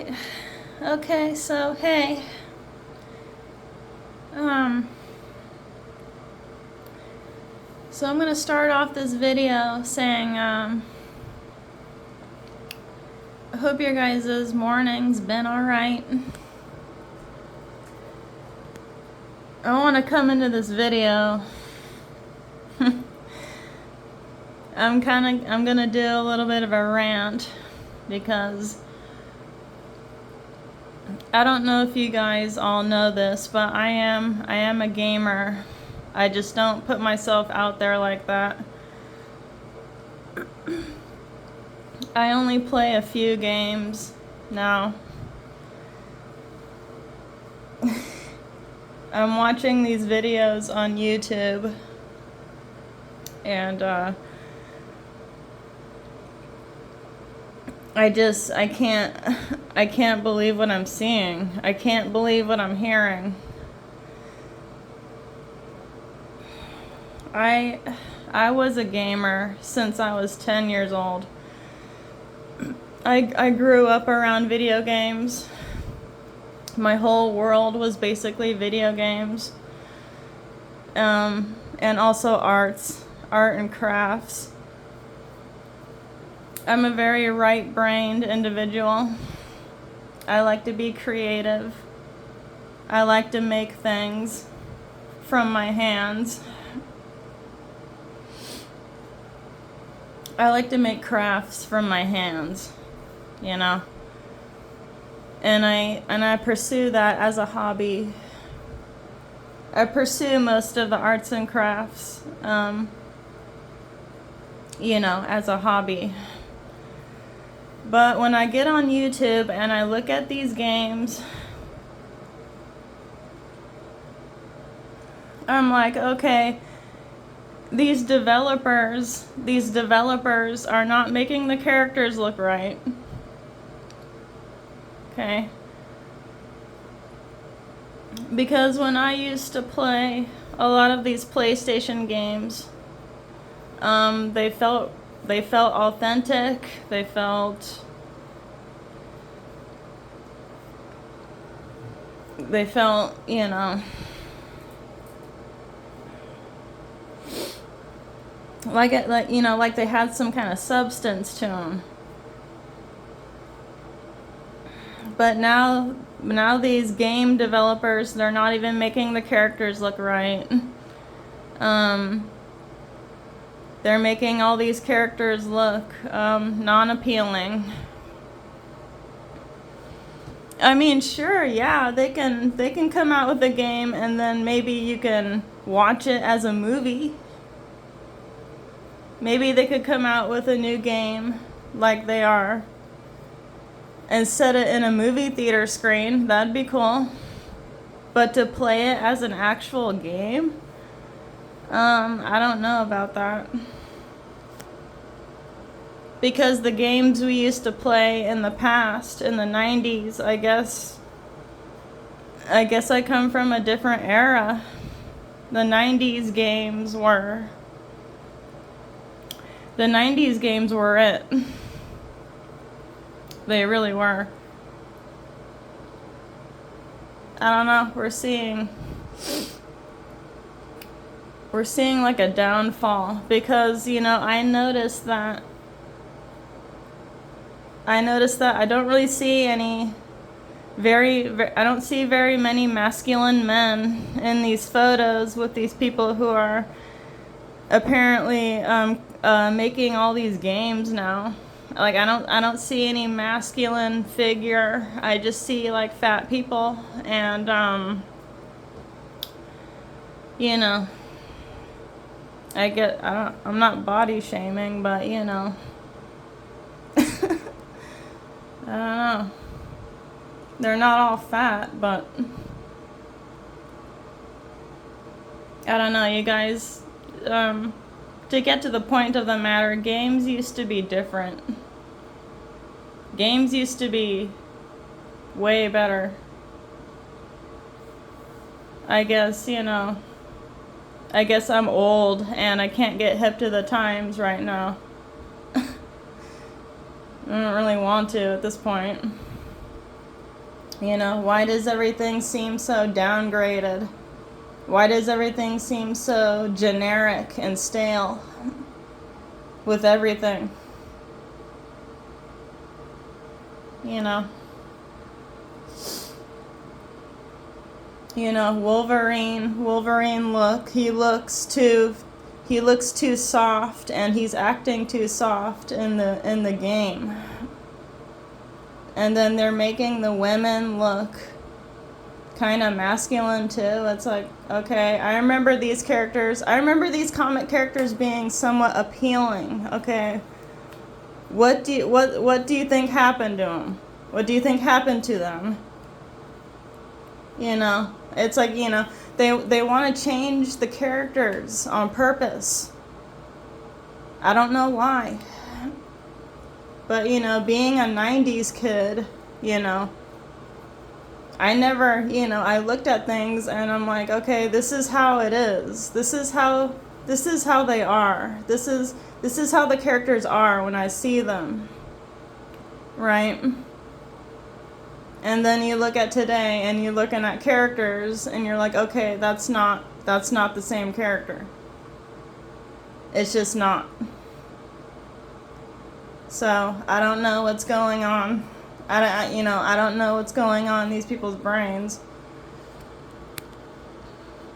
Alright. Okay, so hey. So I'm gonna start off this video saying, I hope your guys' morning's been alright. I wanna come into this video. I'm gonna do a little bit of a rant because I don't know if you guys all know this, but I am a gamer. I just don't put myself out there like that. I only play a few games now. I'm watching these videos on YouTube and I can't believe what I'm seeing. I can't believe what I'm hearing. I was a gamer since I was 10 years old. I grew up around video games. My whole world was basically video games. And also art and crafts. I'm a very right-brained individual. I like to be creative. I like to make things from my hands. I like to make crafts from my hands, you know. And I pursue that as a hobby. I pursue most of the arts and crafts, you know, as a hobby. But when I get on YouTube and I look at these games, I'm like, okay, these developers are not making the characters look right. Okay. Because when I used to play a lot of these PlayStation games, they felt authentic. They felt, you know, like they had some kind of substance to them. But now these game developers, they're not even making the characters look right. They're making all these characters look non-appealing. I mean, sure, yeah, they can come out with a game and then maybe you can watch it as a movie. Maybe they could come out with a new game like they are and set it in a movie theater screen. That'd be cool. But to play it as an actual game, I don't know about that. Because the games we used to play in the past, in the 90s, I guess I come from a different era. The 90s games were it. They really were. I don't know, we're seeing like a downfall because, you know, I noticed that I don't really see I don't see very many masculine men in these photos with these people who are apparently making all these games now. Like I don't see any masculine figure. I just see like fat people and you know, I'm not body shaming, but you know. I don't know. They're not all fat, but I don't know, you guys. To get to the point of the matter, games used to be different. Games used to be way better. I guess, you know, I guess I'm old and I can't get hip to the times right now. I don't really want to at this point. You know, why does everything seem so downgraded? Why does everything seem so generic and stale with everything? You know, Wolverine look, he looks too soft, and he's acting too soft in the game. And then they're making the women look kind of masculine too. It's like, okay, I remember these comic characters being somewhat appealing. Okay, what do you think happened to them? What do you think happened to them? You know, it's like, you know, they want to change the characters on purpose. I don't know why. But, you know, being a 90s kid, you know, I never, you know, I looked at things and I'm like, okay, this is how it is. This is how they are. This is how the characters are when I see them. Right? And then you look at today and you're looking at characters and you're like, okay, that's not the same character. It's just not. So, I don't know what's going on. I don't know what's going on in these people's brains.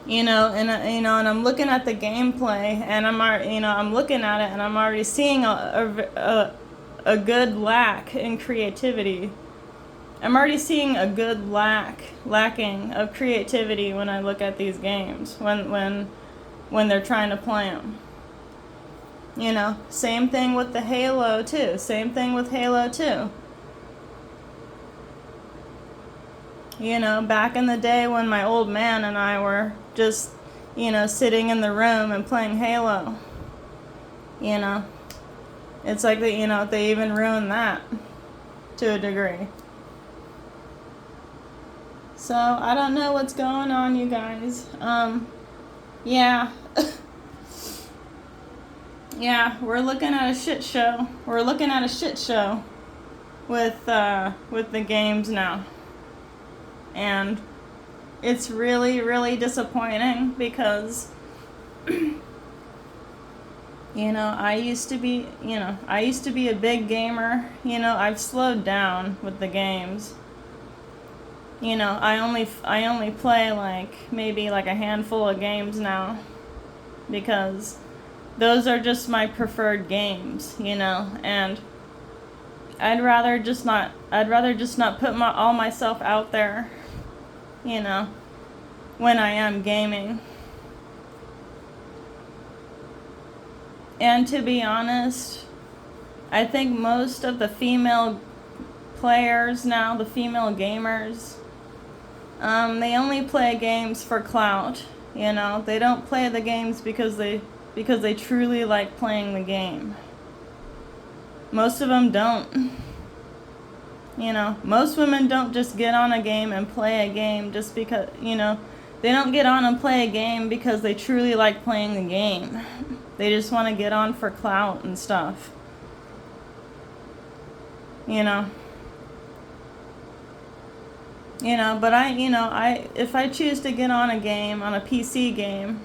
And I'm looking at the gameplay, and I'm looking at it, and I'm already seeing a good lack in creativity. I'm already seeing a good lacking of creativity when I look at these games, when they're trying to play them. You know, same thing with the Halo 2. You know, back in the day when my old man and I were just, you know, sitting in the room and playing Halo. You know, it's like that, you know, they even ruined that to a degree. So, I don't know what's going on, you guys. Yeah. Yeah, we're looking at a shit show. With the games now. And it's really, really disappointing because, you know, I used to be a big gamer. You know, I've slowed down with the games. You know, I only play like maybe like a handful of games now, because those are just my preferred games, you know, and I'd rather just not put all myself out there, you know, when I am gaming. And to be honest, I think most of the female players now, the female gamers, they only play games for clout, you know. They don't play the games because they truly like playing the game. Most of them don't. You know, most women don't just get on a game and play a game just because, you know, they don't get on and play a game because they truly like playing the game. They just want to get on for clout and stuff. You know. You know, but if I choose to get on a game, on a PC game,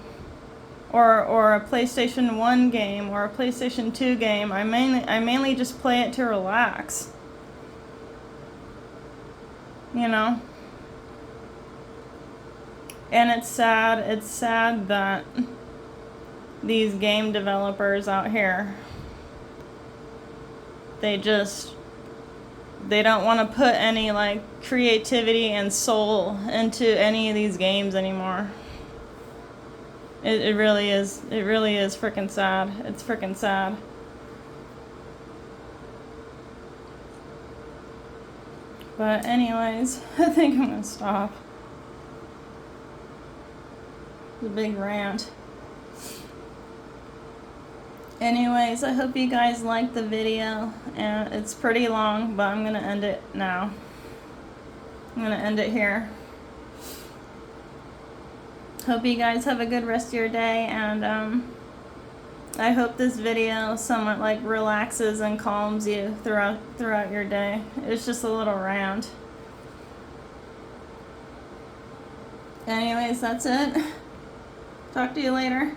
or a PlayStation 1 game, or a PlayStation 2 game, I mainly just play it to relax. You know? And it's sad that these game developers out here, they don't want to put any like creativity and soul into any of these games anymore. It really is freaking sad. It's freaking sad. But anyways, I think I'm gonna stop. The big rant. Anyways, I hope you guys liked the video, and it's pretty long, but I'm gonna end it now. I'm gonna end it here. Hope you guys have a good rest of your day, and I hope this video somewhat like relaxes and calms you throughout your day. It's just a little rant. Anyways, that's it. Talk to you later.